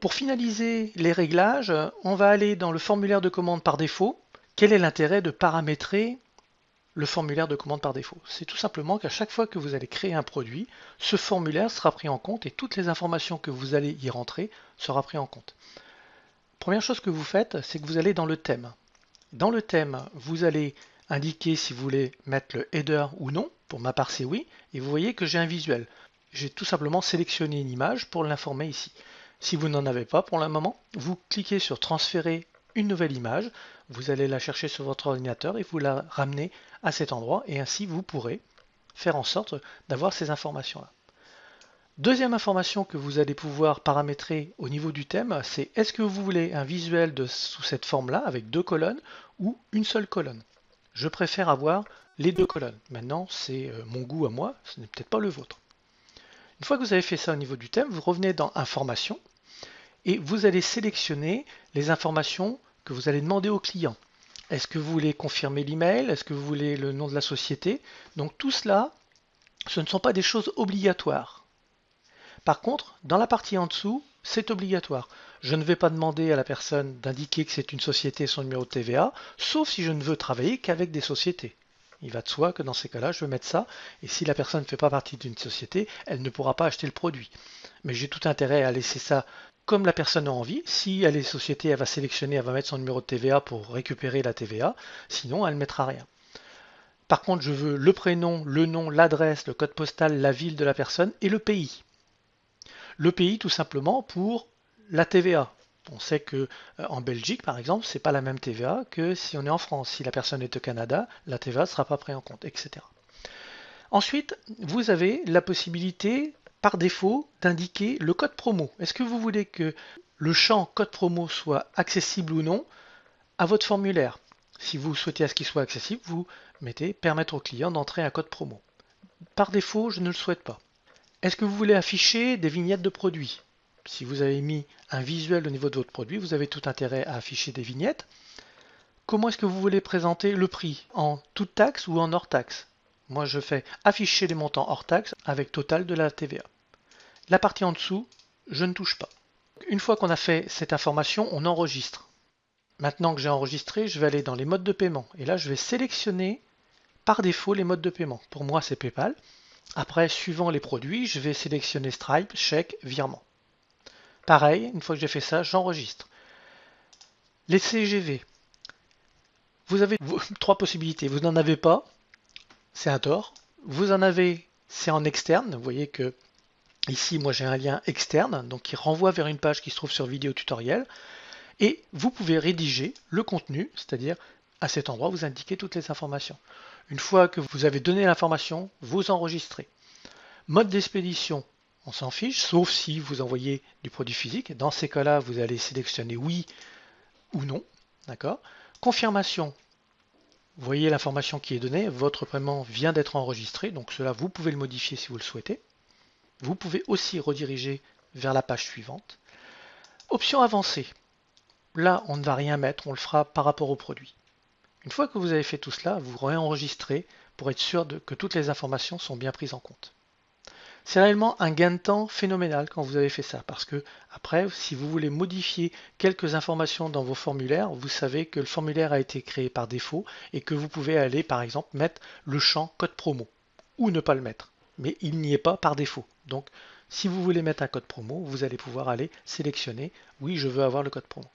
Pour finaliser les réglages, on va aller dans le formulaire de commande par défaut. Quel est l'intérêt de paramétrer le formulaire de commande par défaut? C'est tout simplement qu'à chaque fois que vous allez créer un produit, ce formulaire sera pris en compte et toutes les informations que vous allez y rentrer sera pris en compte. Première chose que vous faites, c'est que vous allez dans le thème. Dans le thème, vous allez indiquer si vous voulez mettre le header ou non. Pour ma part, c'est oui. Et vous voyez que j'ai un visuel. J'ai tout simplement sélectionné une image pour l'informer ici. Si vous n'en avez pas pour le moment, vous cliquez sur transférer une nouvelle image. Vous allez la chercher sur votre ordinateur et vous la ramenez à cet endroit. Et ainsi, vous pourrez faire en sorte d'avoir ces informations-là. Deuxième information que vous allez pouvoir paramétrer au niveau du thème, c'est est-ce que vous voulez un visuel sous cette forme-là avec deux colonnes ou une seule colonne. Je préfère avoir les deux colonnes. Maintenant, c'est mon goût à moi, ce n'est peut-être pas le vôtre. Une fois que vous avez fait ça au niveau du thème, vous revenez dans Informations et vous allez sélectionner les informations que vous allez demander au client. Est-ce que vous voulez confirmer l'email? Est-ce que vous voulez le nom de la société? Donc tout cela, ce ne sont pas des choses obligatoires. Par contre, dans la partie en dessous, c'est obligatoire. Je ne vais pas demander à la personne d'indiquer que c'est une société et son numéro de TVA, sauf si je ne veux travailler qu'avec des sociétés. Il va de soi que dans ces cas-là, je vais mettre ça, et si la personne ne fait pas partie d'une société, elle ne pourra pas acheter le produit. Mais j'ai tout intérêt à laisser ça comme la personne a envie. Si elle est société, elle va sélectionner, elle va mettre son numéro de TVA pour récupérer la TVA, sinon elle ne mettra rien. Par contre, je veux le prénom, le nom, l'adresse, le code postal, la ville de la personne et le pays. Le pays tout simplement pour la TVA. On sait que en Belgique, par exemple, c'est pas la même TVA que si on est en France. Si la personne est au Canada, la TVA ne sera pas prise en compte, etc. Ensuite, vous avez la possibilité, par défaut, d'indiquer le code promo. Est-ce que vous voulez que le champ code promo soit accessible ou non à votre formulaire? Si vous souhaitez à ce qu'il soit accessible, vous mettez permettre au client d'entrer un code promo. Par défaut, je ne le souhaite pas. Est-ce que vous voulez afficher des vignettes de produits? Si vous avez mis un visuel au niveau de votre produit, vous avez tout intérêt à afficher des vignettes. Comment est-ce que vous voulez présenter le prix? En toute taxe ou en hors taxe? Moi, je fais afficher les montants hors taxe avec total de la TVA. La partie en dessous, je ne touche pas. Une fois qu'on a fait cette information, on enregistre. Maintenant que j'ai enregistré, je vais aller dans les modes de paiement. Et là, je vais sélectionner par défaut les modes de paiement. Pour moi, c'est PayPal. Après, suivant les produits, je vais sélectionner Stripe, chèque, virement. Pareil, une fois que j'ai fait ça, j'enregistre. Les CGV, vous avez trois possibilités. Vous n'en avez pas, c'est un tort. Vous en avez, c'est en externe. Vous voyez que ici, moi j'ai un lien externe, donc qui renvoie vers une page qui se trouve sur vidéo tutoriel. Et vous pouvez rédiger le contenu, c'est-à-dire à cet endroit, vous indiquez toutes les informations. Une fois que vous avez donné l'information, vous enregistrez. Mode d'expédition, on s'en fiche, sauf si vous envoyez du produit physique. Dans ces cas-là, vous allez sélectionner oui ou non. D'accord. Confirmation, vous voyez l'information qui est donnée, votre paiement vient d'être enregistré, donc cela vous pouvez le modifier si vous le souhaitez. Vous pouvez aussi rediriger vers la page suivante. Option avancée, là on ne va rien mettre, on le fera par rapport au produit. Une fois que vous avez fait tout cela, vous réenregistrez pour être sûr que toutes les informations sont bien prises en compte. C'est réellement un gain de temps phénoménal quand vous avez fait ça, parce que après, si vous voulez modifier quelques informations dans vos formulaires, vous savez que le formulaire a été créé par défaut et que vous pouvez aller par exemple mettre le champ code promo ou ne pas le mettre, mais il n'y est pas par défaut. Donc si vous voulez mettre un code promo, vous allez pouvoir aller sélectionner oui, je veux avoir le code promo.